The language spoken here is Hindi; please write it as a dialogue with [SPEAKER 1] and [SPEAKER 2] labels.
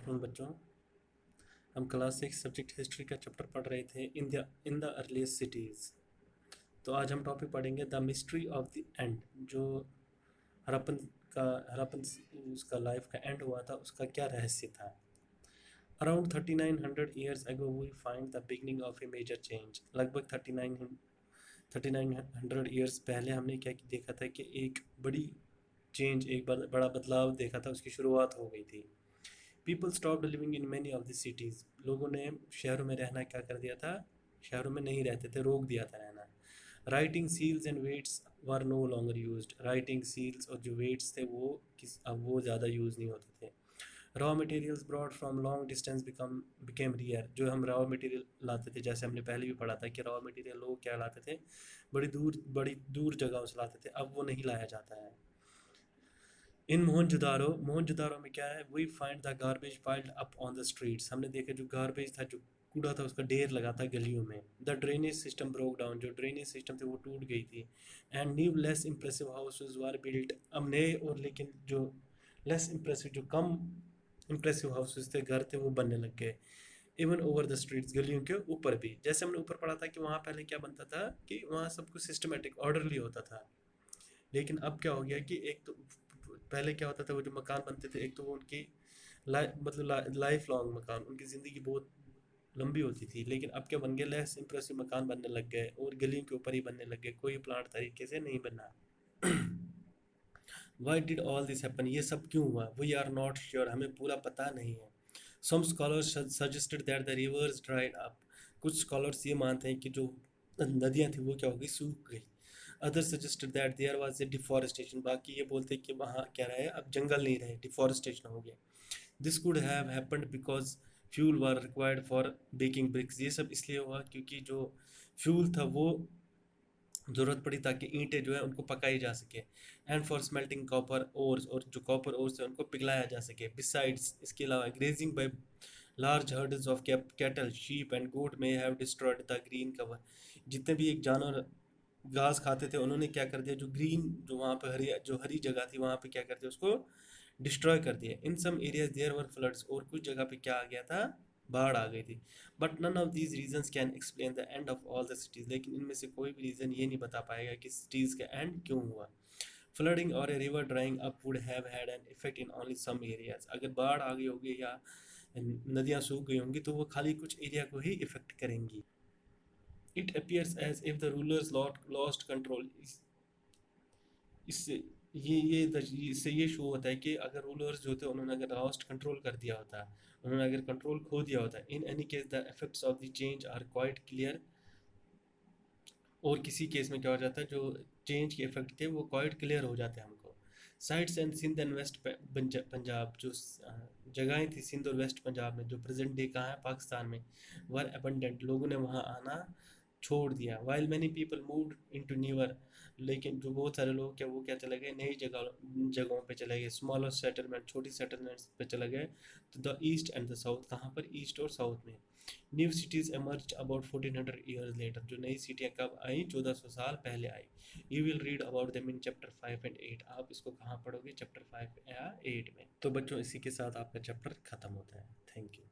[SPEAKER 1] आफ्टरनून बच्चों। हम क्लास 6 सब्जेक्ट हिस्ट्री का चैप्टर पढ़ रहे थे इन द अर्लीस्ट सिटीज़। तो आज हम टॉपिक पढ़ेंगे the mystery of the end. जो हड़प्पन हड़प्पन उसका लाइफ का एंड हुआ था, उसका क्या रहस्य था। Around 3900 years ago we find the beginning of a major change. लगभग 3900 ईयर्स पहले हमने क्या देखा था कि एक बड़ी चेंज, एक बड़ा बदलाव देखा था, उसकी शुरुआत हो गई थी। People stopped living in many of the cities. लोगों ने शहरों में रहना क्या कर दिया था, शहरों में नहीं रहते थे, रोक दिया था रहना। Writing seals and weights were no longer used. Writing seals और जो वेट्स थे अब वो ज़्यादा यूज़ नहीं होते थे। Raw materials broad from long distance became rear. जो हम रॉ मटेरियल लाते थे, जैसे हमने पहले भी पढ़ा था कि रॉ मटेरियल लोग क्या लाते थे, बड़ी दूर जगहों से लाते थे, अब वो नहीं लाया जाता है। इन मोहनजोदारो में क्या है, we find the garbage piled up on the streets. हमने देखा जो गार्बेज था, जो कूड़ा था, उसका ढेर लगा था गलियों में। The drainage system broke down. जो ड्रेनेज सिस्टम थी वो टूट गई थी। And new less impressive houses were built. अब नए और लेकिन जो लेस इंप्रेसिव, जो कम इंप्रेसिव हाउसेज थे, घर थे, वो बनने लग गए। इवन ओवर द स्ट्रीट्स, गलियों के ऊपर भी। जैसे हमने ऊपर पढ़ा था कि वहाँ पहले क्या बनता था कि वहाँ सब कुछ सिस्टमेटिक ऑर्डरली होता था। लेकिन अब क्या हो गया कि एक तो पहले क्या होता था, वो जो मकान बनते थे, एक तो वो उनकी लाइफ लॉन्ग मकान, उनकी ज़िंदगी बहुत लंबी होती थी। लेकिन अब क्या बन गया, लेस इंप्रेसिव मकान बनने लग गए और गलियों के ऊपर ही बनने लग गए, कोई प्लाट तरीके से नहीं बना। Why did all this happen. ये सब क्यों हुआ, वी आर नॉट श्योर, हमें पूरा पता नहीं है। Some scholars suggested that the rivers dried up. कुछ स्कॉलर्स ये मानते हैं कि जो नदियाँ थी वो क्या हो गई, सूख गई। Other suggested that there was a deforestation. बाकी ये बोलते हैं कि वहाँ क्या रहे, अब जंगल नहीं रहे, डिफॉरेस्टेशन हो गया। This could have happened because fuel were required for baking bricks. ये सब इसलिए हुआ क्योंकि जो फ्यूल था वो ज़रूरत पड़ी ताकि ईंटें जो है उनको पकाई जा सके। And for smelting copper ores, और जो कॉपर ओर्स है उनको पिघलाया जा सके। बिसाइड्स, इसके अलावा grazing by large herds of cattle sheep and goat में have destroyed the green cover. जितने भी एक जानवर घास खाते थे, उन्होंने क्या कर दिया, जो ग्रीन, जो वहाँ पे हरी जगह थी, वहाँ पे क्या कर दिया, उसको डिस्ट्रॉय कर दिया। In some areas there were floods. और कुछ जगह पे क्या आ गया था, बाढ़ आ गई थी। But none of these reasons can explain the end of all the cities. लेकिन इनमें से कोई भी रीज़न ये नहीं बता पाएगा कि सिटीज़ का एंड क्यों हुआ। फ्लडिंग और a river drying up would have had an effect in only some areas. अगर बाढ़ आ गई होगी या नदियाँ सूख गई होंगी तो वो खाली कुछ एरिया को ही इफेक्ट करेंगी। It appears as if the rulers lost control. इससे इससे ये शो होता है कि अगर रूलर्स जो थे, उन्होंने अगर लॉस्ट कंट्रोल कर दिया होता, उन्होंने अगर कंट्रोल खो दिया होता। In any case the effects of the change are quite clear. और किसी केस में क्या हो जाता है, जो चेंज के इफेक्ट थे वो क्वाइट क्लियर हो जाते हैं हमको। Sites and Sindh and west Punjab, जो जगहें थी सिंध और वेस्ट पंजाब में, जो प्रेजेंट डे कहाँ है, पाकिस्तान में, वर अबंडेंट, लोगों ने वहाँ आना छोड़ दिया। While many people moved into newer. लेकिन जो बहुत सारे लोग क्या चले गए, नई जगहों पे चले गए। स्मॉलर सेटलमेंट, छोटी सेटलमेंट्स पे चले गए। तो the east and the south, कहाँ पर, ईस्ट और साउथ में। New cities emerge about 1400 years later. जो नई सिटियाँ कब आई, 1400 साल पहले आई। You will read about them in chapter 5 and 8। आप इसको कहाँ पढ़ोगे, चैप्टर 5 या 8 में। तो बच्चों, इसी के साथ आपका चैप्टर खत्म होता है। Thank you.